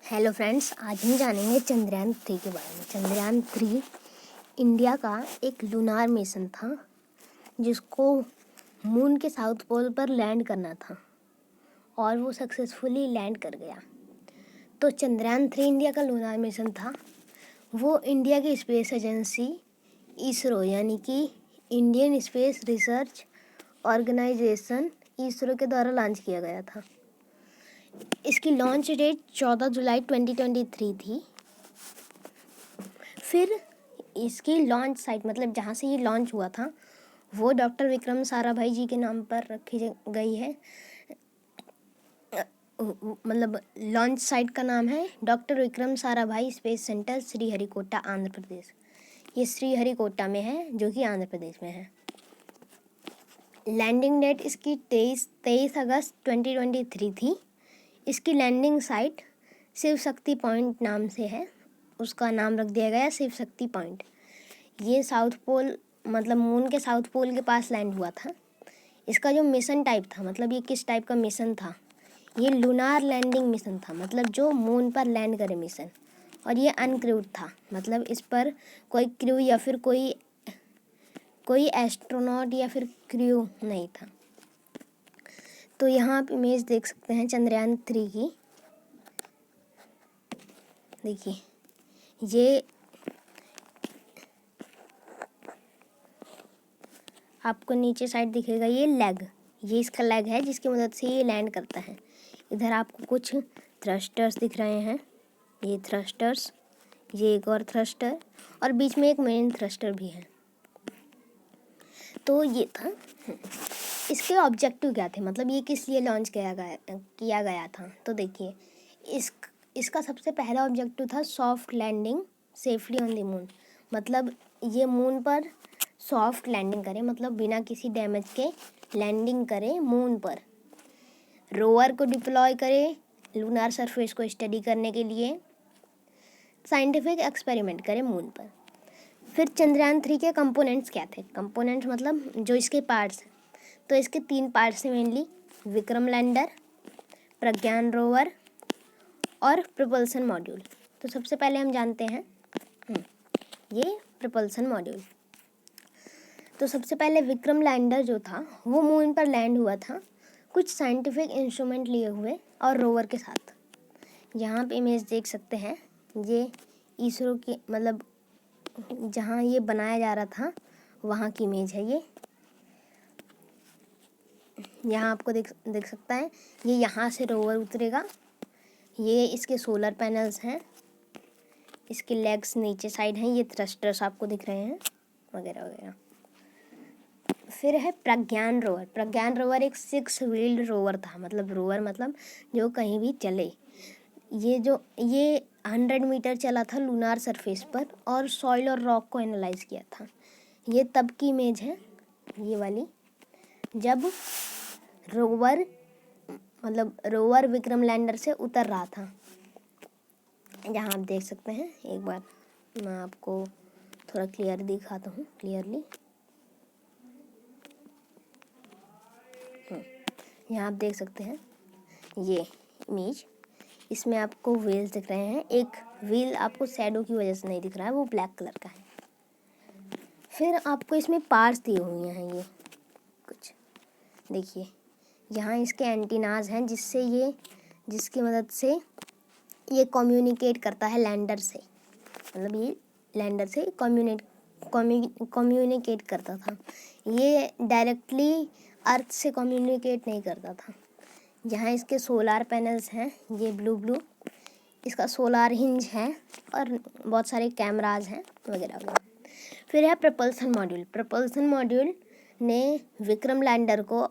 Hello friends, आज हम जानेंगे चंद्रयान-3 के बारे में। चंद्रयान-3 इंडिया का एक लूनार मिशन था जिसको मून के साउथ पोल पर लैंड करना था और वो सक्सेसफुली लैंड कर गया। तो चंद्रयान-3 इंडिया का लूनार मिशन था। वो इंडिया की स्पेस एजेंसी इसरो यानी कि Indian space research organisation ISRO के द्वारा लॉन्च किया गया था। इसकी लॉन्च डेट 14 जुलाई 2023 थी। फिर इसकी लॉन्च साइट मतलब जहाँ से ये लॉन्च हुआ था वो डॉक्टर विक्रम साराभाई जी के नाम पर रखी गई है। मतलब लॉन्च साइट का नाम है doctor Vikram Sarabhai space centre, Sriharikota, Andhra Pradesh. ये श्रीहरिकोटा में है जो कि आंध्र प्रदेश में है। लैंडिंग डेट इसकी 23 अगस्त 2023 थी। इसकी landing site Shiv Shakti point नाम से है, उसका नाम रख दिया गया शिव शक्ति पॉइंट। ये साउथ पोल मतलब मून के साउथ पोल के पास लैंड हुआ था। इसका जो मिशन टाइप था मतलब ये किस टाइप का मिशन था, ये लूनार लैंडिंग मिशन था, मतलब जो मून पर लैंड करे मिशन। और ये अनक्रूड था, मतलब इस पर कोई क्रू या फिर कोई एस्ट्रोनॉट या फिर क्रू नहीं था। तो यहाँ आप इमेज देख सकते हैं चंद्रयान-3 की। देखिए ये आपको नीचे साइड दिखेगा, ये लेग, ये इसका लेग है जिसकी मदद से ये लैंड करता है। इधर आपको कुछ थ्रस्टर्स दिख रहे हैं, ये थ्रस्टर्स, ये एक और थ्रस्टर और बीच में एक मेन थ्रस्टर भी है। तो ये था। इसके ऑब्जेक्टिव क्या थे, मतलब ये किस लिए लॉन्च किया गया था। तो देखिए इसका सबसे पहला ऑब्जेक्टिव था soft landing safely on the moon. मतलब ये मून पर सॉफ्ट लैंडिंग करे, मतलब बिना किसी डैमेज के लैंडिंग करे मून पर। रोवर को डिप्लॉय करे लूनार सरफेस को स्टडी करने के लिए, साइंटिफिक एक्सपेरिमेंट करे मून पर। फिर चंद्रयान-3 के कंपोनेंट्स क्या थे, कंपोनेंट्स मतलब जो इसके पार्ट्स हैं। तो इसके 3 पार्ट्स हैं मेनली, विक्रम लैंडर, प्रज्ञान रोवर और प्रपल्सन मॉड्यूल। तो सबसे पहले हम जानते हैं ये प्रपल्सन मॉड्यूल। तो सबसे पहले विक्रम लैंडर जो था वो मून पर लैंड हुआ था कुछ साइंटिफिक इंस्ट्रूमेंट लिए हुए और रोवर के साथ। यहाँ आप इमेज देख सकते हैं, ये इसरो की मतलब जहाँ ये बनाया जा रहा था वहाँ की इमेज है ये। यहाँ आपको देख सकता है, ये यहाँ से रोवर उतरेगा, ये इसके सोलर पैनल्स हैं, इसके लेग्स नीचे साइड हैं, ये थ्रस्टर्स आपको दिख रहे हैं वगैरह वगैरह। फिर है प्रज्ञान रोवर। प्रज्ञान रोवर एक 6 व्हील्ड रोवर था, मतलब रोवर मतलब जो कहीं भी चले। ये 100 मीटर चला था लूनार सरफेस पर और सॉइल और रॉक को एनालाइज किया था। ये तब की इमेज है ये वाली, जब रोवर विक्रम लैंडर से उतर रहा था। यहाँ आप देख सकते हैं, एक बार मैं आपको थोड़ा क्लियर दिखाता हूँ क्लियरली। यहाँ आप देख सकते हैं ये इमेज, इसमें आपको व्हील्स दिख रहे हैं। एक व्हील आपको शैडो की वजह से नहीं दिख रहा है, वो ब्लैक कलर का है। फिर आपको इसमें पार्ट्स दिए हुए हैं, ये कुछ देखिए, यहाँ इसके एंटीनाज हैं जिसकी मदद से ये कम्युनिकेट करता है लैंडर से, मतलब ये लैंडर से कम्युनिकेट करता था। ये डायरेक्टली अर्थ से कम्युनिकेट नहीं करता था। यहाँ इसके सोलार पैनल्स हैं, ये ब्लू, इसका सोलार हिंज है और बहुत सारे कैमराज हैं वगैरह वगैरह। फिर है प्रपल्सन मॉड्यूल। प्रपल्सन मॉड्यूल ने विक्रम लैंडर को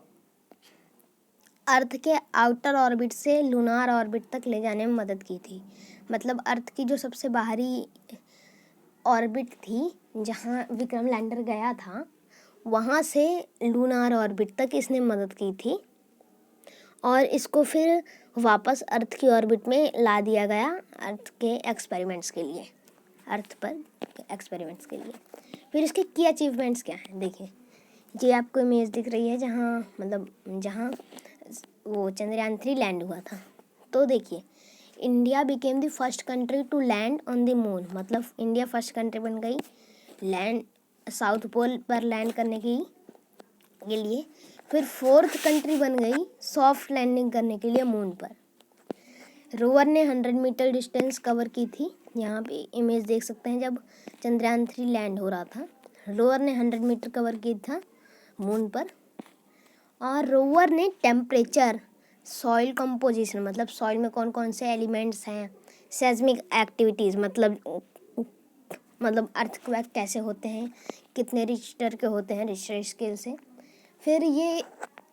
अर्थ के आउटर ऑर्बिट से लूनार ऑर्बिट तक ले जाने में मदद की थी। मतलब अर्थ की जो सबसे बाहरी ऑर्बिट थी जहाँ विक्रम लैंडर गया था, वहाँ से लूनार ऑर्बिट तक इसने मदद की थी और इसको फिर वापस अर्थ की ऑर्बिट में ला दिया गया अर्थ के एक्सपेरिमेंट्स के लिए, अर्थ पर एक्सपेरिमेंट्स के लिए। फिर इसके की अचीवमेंट्स क्या हैं, देखिए ये आपको इमेज दिख रही है जहाँ वो चंद्रयान-3 लैंड हुआ था। तो देखिए India became the first country to land on the moon, मतलब इंडिया फर्स्ट कंट्री बन गई लैंड साउथ पोल पर लैंड करने के लिए। फिर फोर्थ कंट्री बन गई सॉफ्ट लैंडिंग करने के लिए मून पर। रोवर ने 100 मीटर डिस्टेंस कवर की थी। यहाँ पे इमेज देख सकते हैं जब चंद्रयान 3 लैंड हो रहा था। रोवर ने 100 मीटर कवर किया था मून पर। और रोवर ने टेम्परेचर, सॉइल कंपोजिशन मतलब सॉइल में कौन कौन से एलिमेंट्स हैं, सेस्मिक एक्टिविटीज़ मतलब अर्थक्वेक कैसे होते हैं, कितने रिक्टर के होते हैं रिक्टर स्केल से। फिर ये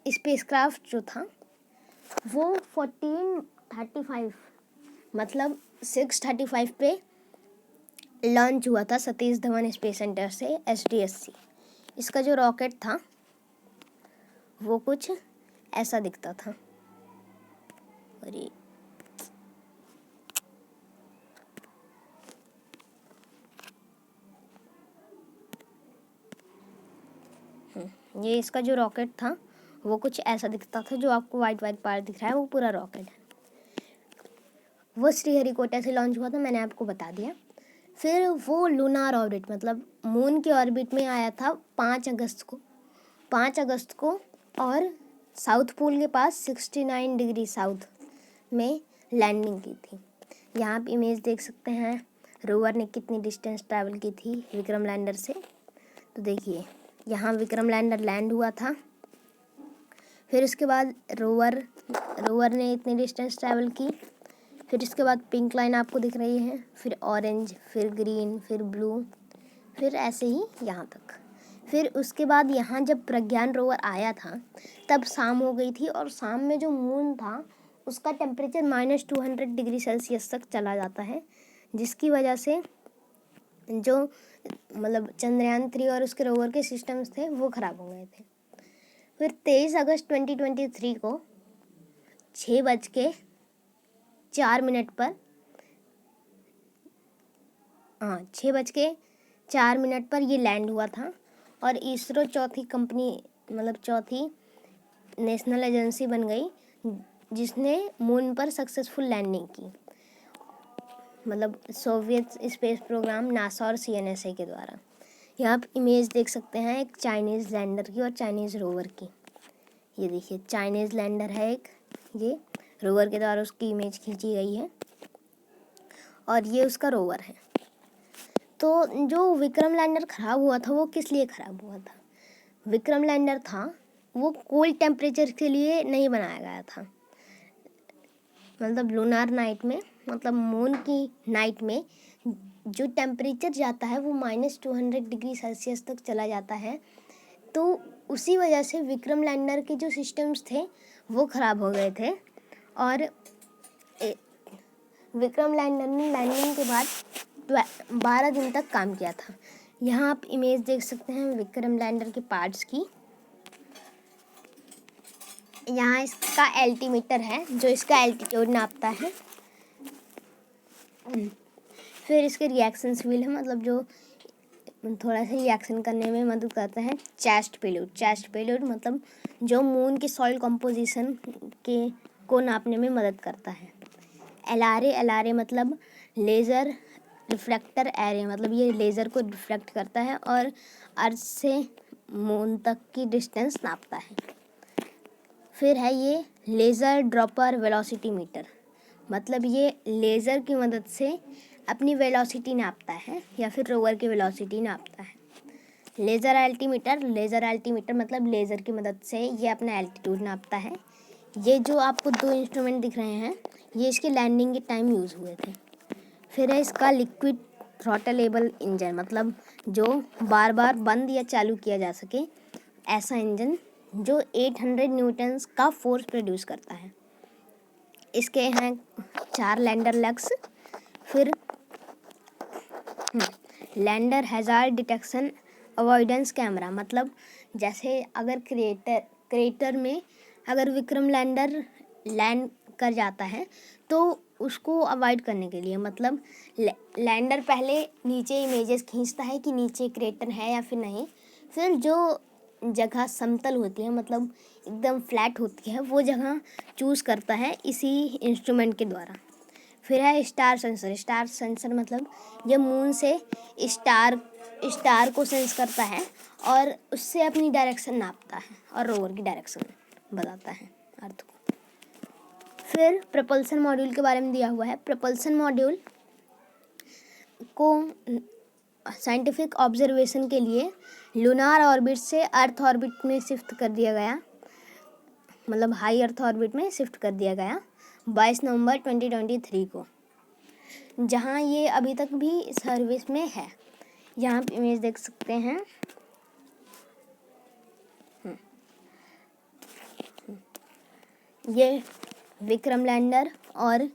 स्पेसक्राफ्ट जो था वो 1435 मतलब 635 पे लॉन्च हुआ था सतीश धवन स्पेस सेंटर से SDSC। इसका जो रॉकेट था वो कुछ ऐसा दिखता था। और ये इसका जो रॉकेट था वो कुछ ऐसा दिखता था। जो आपको वाइट पार्ट दिख रहा है वो पूरा रॉकेट है। वो श्रीहरिकोटा से लॉन्च हुआ था, मैंने आपको बता दिया। फिर वो लूनार ऑर्बिट मतलब मून के ऑर्बिट में आया था 5 अगस्त को और साउथ पोल के पास 69 डिग्री साउथ में लैंडिंग की थी। यहाँ आप इमेज देख सकते हैं रोवर ने कितनी डिस्टेंस ट्रैवल की थी विक्रम लैंडर से। तो देखिए यहाँ विक्रम लैंडर लैंड हुआ था। फिर उसके बाद रोवर ने इतनी डिस्टेंस ट्रैवल की। फिर इसके बाद पिंक लाइन आपको दिख रही है, फिर ऑरेंज, फिर ग्रीन, फिर ब्लू, फिर ऐसे ही यहाँ तक। फिर उसके बाद यहाँ जब प्रज्ञान रोवर आया था तब शाम हो गई थी और शाम में जो मून था उसका टेम्परेचर -200 डिग्री सेल्सियस तक चला जाता है, जिसकी वजह से जो मतलब चंद्रयान 3 और उसके रोवर के सिस्टम्स थे वो ख़राब हो गए थे। फिर 23 अगस्त 2023 को 6:04 पर 6:04 पर ये लैंड हुआ था। और इसरो चौथी नेशनल एजेंसी बन गई जिसने मून पर सक्सेसफुल लैंडिंग की, मतलब सोवियत स्पेस प्रोग्राम नासा और CNSA के द्वारा। यहाँ आप इमेज देख सकते हैं एक चाइनीज़ लैंडर की और चाइनीज़ रोवर की। ये देखिए चाइनीज़ लैंडर है एक, ये रोवर के द्वारा उसकी इमेज खींची गई है और ये उसका रोवर है। तो जो विक्रम लैंडर ख़राब हुआ था वो किस लिए ख़राब हुआ था? विक्रम लैंडर था वो कोल्ड टेम्परेचर के लिए नहीं बनाया गया था। मतलब लूनार नाइट में मतलब मून की नाइट में जो टेम्परेचर जाता है वो -200 डिग्री सेल्सियस तक चला जाता है। तो उसी वजह से विक्रम लैंडर के जो सिस्टम्स थे वो ख़राब हो गए थे। और विक्रम लैंडर ने लैंडिंग के बाद 12 दिन तक काम किया था। यहाँ आप इमेज देख सकते हैं विक्रम लैंडर के पार्ट्स की। यहाँ इसका एल्टीमीटर है जो इसका एल्टीट्यूड नापता है। फिर इसके रिएक्शंस व्हील है, मतलब जो थोड़ा सा रिएक्शन करने में मदद करता है। चेस्ट पेलोड मतलब जो मून के सॉइल कंपोजिशन को नापने में मदद करता है। LRA मतलब लेज़र रिफ्लेक्टर एरे, मतलब ये लेज़र को रिफ्लेक्ट करता है और अर्थ से मून तक की डिस्टेंस नापता है। फिर है ये लेज़र ड्रॉपर वेलोसिटी मीटर, मतलब ये लेज़र की मदद से अपनी वेलोसिटी नापता है या फिर रोवर की वेलोसिटी नापता है। लेज़र अल्टीमीटर मतलब लेज़र की मदद से ये अपना एल्टीट्यूड नापता है। ये जो आपको 2 इंस्ट्रूमेंट दिख रहे हैं ये इसके लैंडिंग के टाइम यूज़ हुए थे। फिर है इसका लिक्विड थ्रॉटलेबल इंजन, मतलब जो बार बार बंद या चालू किया जा सके ऐसा इंजन जो 800 न्यूटन्स का फोर्स प्रोड्यूस करता है। इसके हैं 4 लैंडर लेग्स। फिर lander hazard detection avoidance camera, मतलब जैसे अगर क्रेटर में अगर विक्रम लैंडर लैंड कर जाता है तो उसको अवॉइड करने के लिए, मतलब लैंडर पहले नीचे इमेजेस खींचता है कि नीचे क्रेटर है या फिर नहीं। फिर जो जगह समतल होती है मतलब एकदम फ्लैट होती है वो जगह चूज़ करता है इसी इंस्ट्रूमेंट के द्वारा। फिर है स्टार सेंसर। स्टार सेंसर मतलब ये मून से स्टार को सेंस करता है और उससे अपनी डायरेक्शन नापता है और रोवर की डायरेक्शन बताता है अर्थ को। फिर प्रपल्सन मॉड्यूल के बारे में दिया हुआ है। प्रपल्सन मॉड्यूल को साइंटिफिक ऑब्जर्वेशन के लिए लूनार ऑर्बिट से अर्थ ऑर्बिट में शिफ्ट कर दिया गया, मतलब हाई अर्थ ऑर्बिट में शिफ्ट कर दिया गया 22 नवंबर 2023 को, जहां ये अभी तक भी सर्विस में है। यहाँ आप इमेज देख सकते हैं। ये विक्रम लैंडर और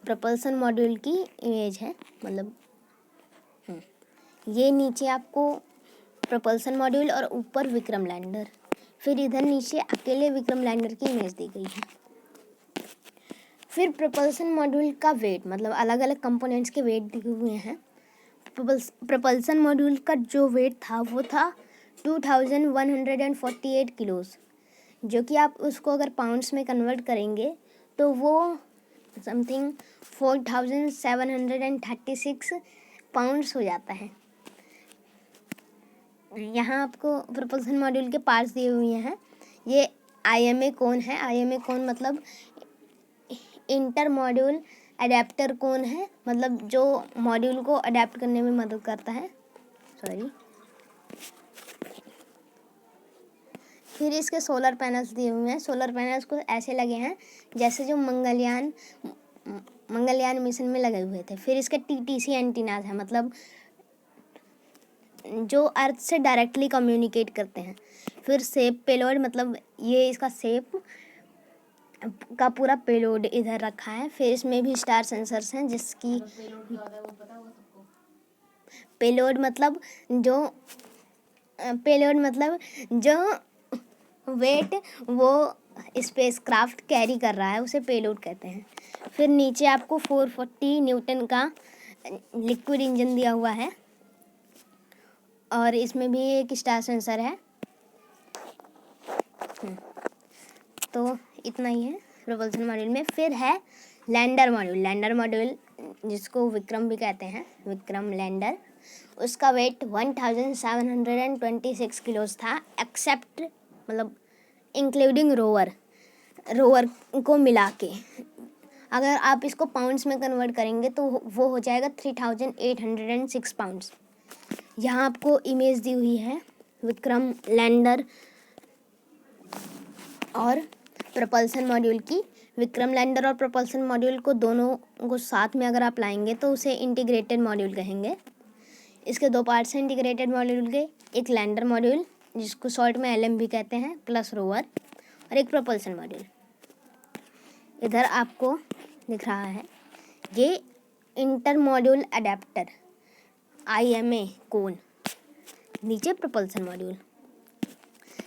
प्रपल्सन मॉड्यूल की इमेज है, मतलब ये नीचे आपको प्रपल्सन मॉड्यूल और ऊपर विक्रम लैंडर, फिर इधर नीचे अकेले विक्रम लैंडर की इमेज दी गई है। फिर प्रपल्सन मॉड्यूल का वेट, मतलब अलग अलग कंपोनेंट्स के वेट दिए हुए हैं। प्रपल्सन मॉड्यूल का जो वेट था वो था 2148 किलोज, जो कि आप उसको अगर पाउंड्स में कन्वर्ट करेंगे तो वो समथिंग 4736 पाउंड्स हो जाता है। यहाँ आपको प्रपल्सन मॉड्यूल के पार्ट्स दिए हुए हैं। ये IMA कोन है। IMA कोन मतलब इंटर मॉड्यूल अडेप्टर कोन है, मतलब जो मॉड्यूल को अडेप्ट करने में मदद करता है। फिर इसके सोलर पैनल्स दिए हुए हैं। सोलर पैनल्स को ऐसे लगे हैं जैसे जो मंगलयान मिशन में लगे हुए थे। फिर इसके TTC एंटीनास है, मतलब जो अर्थ से डायरेक्टली कम्युनिकेट करते हैं। फिर सेप पेलोड, मतलब ये इसका सेप का पूरा पेलोड इधर रखा है। फिर इसमें भी स्टार सेंसर्स हैं, जिसकी पेलोड मतलब जो वेट वो स्पेसक्राफ्ट कैरी कर रहा है उसे पेलोड कहते हैं। फिर नीचे आपको 440 न्यूटन का लिक्विड इंजन दिया हुआ है और इसमें भी एक स्टार सेंसर है। तो इतना ही है प्रपल्सन मॉड्यूल में। फिर है लैंडर मॉड्यूल। लैंडर मॉड्यूल जिसको विक्रम भी कहते हैं, विक्रम लैंडर, उसका वेट 1726 किलोज था, एक्सेप्ट मतलब इंक्लूडिंग रोवर को मिला के। अगर आप इसको पाउंड्स में कन्वर्ट करेंगे तो वो हो जाएगा 3806 पाउंड्स। यहाँ आपको इमेज दी हुई है विक्रम लैंडर और प्रपल्सन मॉड्यूल की। विक्रम लैंडर और प्रपल्सन मॉड्यूल को दोनों को साथ में अगर आप लाएंगे तो उसे इंटीग्रेटेड मॉड्यूल कहेंगे। इसके दो पार्ट्स हैं इंटीग्रेटेड मॉड्यूल के, एक लैंडर मॉड्यूल जिसको शॉर्ट में LM भी कहते हैं प्लस रोवर, और एक प्रपल्सन मॉड्यूल। इधर आपको दिख रहा है ये इंटर मॉड्यूल अडेप्टर IMA कोन, नीचे प्रपल्सन मॉड्यूल।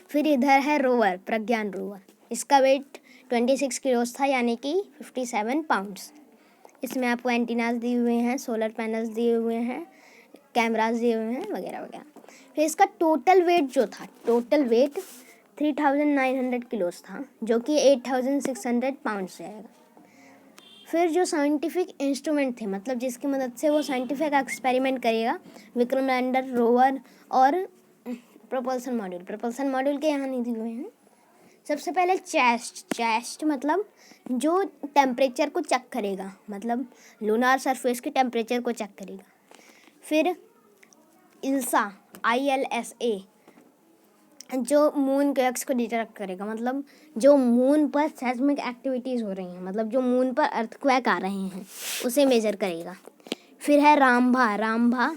फिर इधर है रोवर, प्रज्ञान रोवर। इसका वेट 26 किलोज था, यानी कि 57 पाउंड्स। इसमें आपको एंटीनास दिए हुए हैं, सोलर पैनल्स दिए हुए हैं, कैमरास दिए हुए हैं वगैरह वगैरह। फिर इसका टोटल वेट जो था, टोटल वेट 3900 किलोज था, जो कि 8600 पाउंड्स जाएगा। फिर जो साइंटिफिक इंस्ट्रूमेंट थे, मतलब जिसकी मदद से वो साइंटिफिक एक्सपेरिमेंट करेगा, विक्रम लैंडर, रोवर और प्रपल्सन मॉड्यूल के यहाँ नहीं दिए हुए हैं। सबसे पहले चेस्ट मतलब जो टेम्परेचर को चेक करेगा, मतलब लूनार सरफेस के टेम्परेचर को चेक करेगा। फिर ILSA जो मून के एक्स को डिटेक्ट करेगा, मतलब जो मून पर सेस्मिक एक्टिविटीज़ हो रही हैं, मतलब जो मून पर अर्थक्वेक आ रहे हैं उसे मेजर करेगा। फिर है रामभा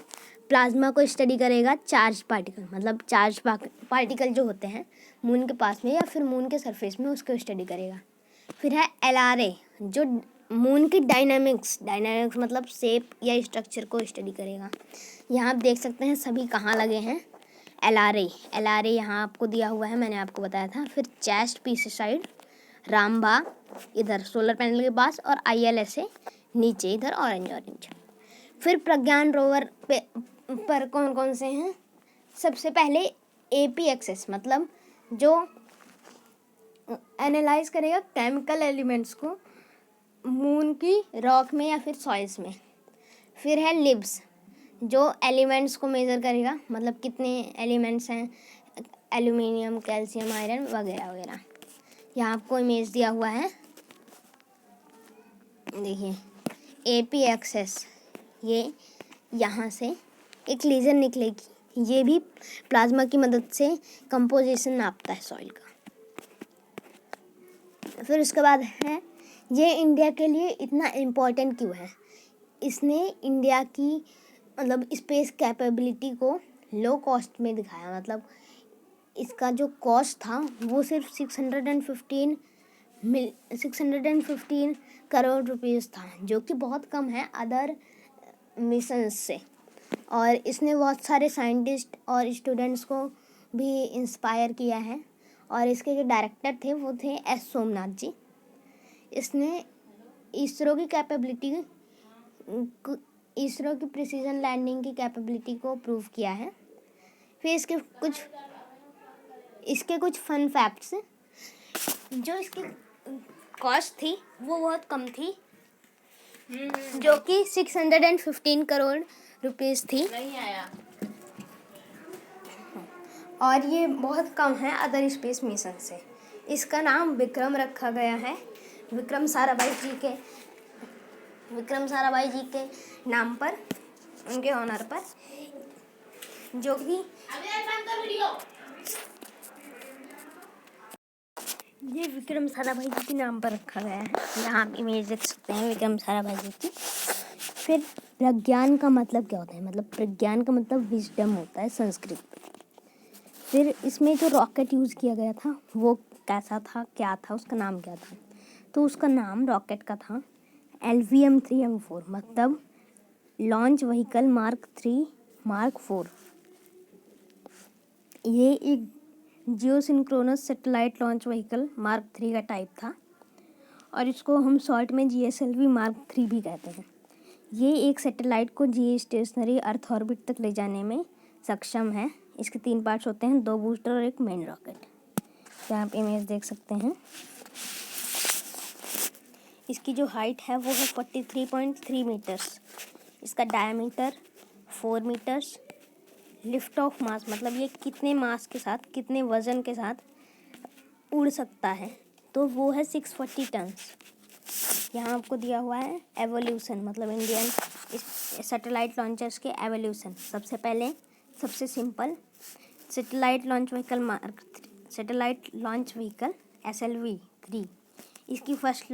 प्लाज्मा को स्टडी करेगा, चार्ज पार्टिकल, मतलब चार्ज पार्टिकल जो होते हैं मून के पास में या फिर मून के सरफेस में, उसको स्टडी करेगा। फिर है LRA जो मून की डायनामिक्स मतलब शेप या स्ट्रक्चर को स्टडी करेगा। यहाँ आप देख सकते हैं सभी कहाँ लगे हैं। LRA यहाँ आपको दिया हुआ है, मैंने आपको बताया था। फिर चेस्ट पीछे साइड, रामभा इधर सोलर पैनल के पास, और ILSA नीचे इधर ऑरेंज। फिर प्रज्ञान रोवर पर कौन कौन से हैं? सबसे पहले APXS मतलब जो एनालाइज करेगा केमिकल एलिमेंट्स को मून की रॉक में या फिर सॉइल्स में। फिर है लिब्स, जो एलिमेंट्स को मेज़र करेगा, मतलब कितने एलिमेंट्स हैं, एल्यूमिनियम, कैल्शियम, आयरन वगैरह वगैरह। यहाँ आपको इमेज दिया हुआ है, देखिए AP एक्सेस, ये यहाँ से एक लेज़र निकलेगी, ये भी प्लाज्मा की मदद से कंपोजिशन नापता है सॉइल का। फिर उसके बाद है, ये इंडिया के लिए इतना इम्पोर्टेंट क्यों है। इसने इंडिया की मतलब स्पेस कैपेबिलिटी को लो कॉस्ट में दिखाया, मतलब इसका जो कॉस्ट था वो सिर्फ 615 करोड़ रुपीस था, जो कि बहुत कम है अदर मिशंस से। और इसने बहुत सारे साइंटिस्ट और स्टूडेंट्स को भी इंस्पायर किया है। और इसके जो डायरेक्टर थे वो थे एस सोमनाथ जी। इसने इसरो की कैपेबिलिटी, इसरो की प्रिसीजन लैंडिंग की कैपेबिलिटी को प्रूव किया है। फिर इसके कुछ फन फैक्ट्स, जो इसकी कॉस्ट थी वो बहुत कम थी, जो कि 615 करोड़ रुपीस थी। नहीं आया। और ये बहुत कम है अदर स्पेस मिशन से। इसका नाम विक्रम रखा गया है, विक्रम साराभाई जी के नाम पर, उनके ऑनर पर, जो कि ये विक्रम साराभाई जी के नाम पर रखा गया है। यहाँ आप इमेज देख सकते हैं विक्रम साराभाई जी की। फिर प्रज्ञान का मतलब क्या होता है, मतलब प्रज्ञान का मतलब विजडम होता है संस्कृत। फिर इसमें जो रॉकेट यूज़ किया गया था वो कैसा था, क्या था, उसका नाम क्या था। तो उसका नाम रॉकेट का था LVM-3M4, मतलब लॉन्च व्हीकल मार्क 3 मार्क 4। ये एक geosynchronous satellite launch vehicle mark 3 का टाइप था, और इसको हम शॉर्ट में GSLV मार्क 3 भी कहते हैं। ये एक सैटेलाइट को जियोस्टेशनरी अर्थ ऑर्बिट तक ले जाने में सक्षम है। इसके 3 पार्ट्स होते हैं, 2 बूस्टर और एक मेन रॉकेट। तो आप इमेज देख सकते हैं। इसकी जो हाइट है वो है 43.3 मीटर्स। इसका diameter 4 metres. Lift off mass, मतलब ये कितने मास के साथ, कितने वज़न के साथ उड़ सकता है, तो वो है 640 टन्स। यहाँ आपको दिया हुआ है एवोल्यूशन, मतलब इंडियन सैटेलाइट लॉन्चर्स के एवोल्यूशन। सबसे पहले सबसे simple satellite launch vehicle SLV-3। इसकी फर्स्ट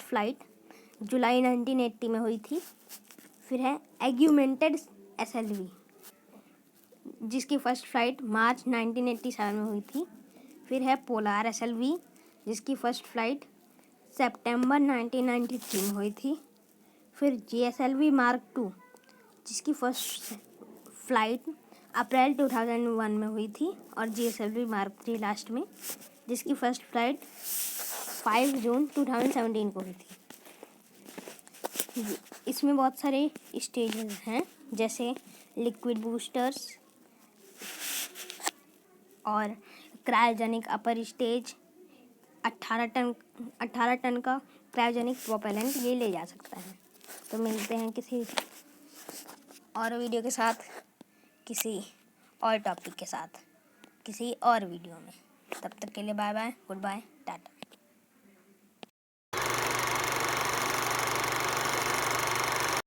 फ्लाइट जुलाई 1980 में हुई थी। फिर है एग्यूमेंटेड SLV, जिसकी फर्स्ट फ्लाइट मार्च 1987 में हुई थी। फिर है पोलार SLV, जिसकी फर्स्ट फ्लाइट सितंबर 1993 में हुई थी। फिर GSLV मार्क 2, जिसकी फर्स्ट फ्लाइट अप्रैल 2001 में हुई थी। और GSLV मार्क 3 लास्ट में, जिसकी फर्स्ट फ्लाइट 5 जून 2017 को हुई थी। इसमें बहुत सारे स्टेजेस हैं, जैसे लिक्विड बूस्टर्स और क्रायोजेनिक अपर स्टेज। 18 टन का क्रायोजेनिक प्रोपेलेंट ये ले जा सकता है। तो मिलते हैं किसी और वीडियो के साथ, किसी और टॉपिक के साथ, किसी और वीडियो में। तब तक के लिए बाय बाय, गुड बाय।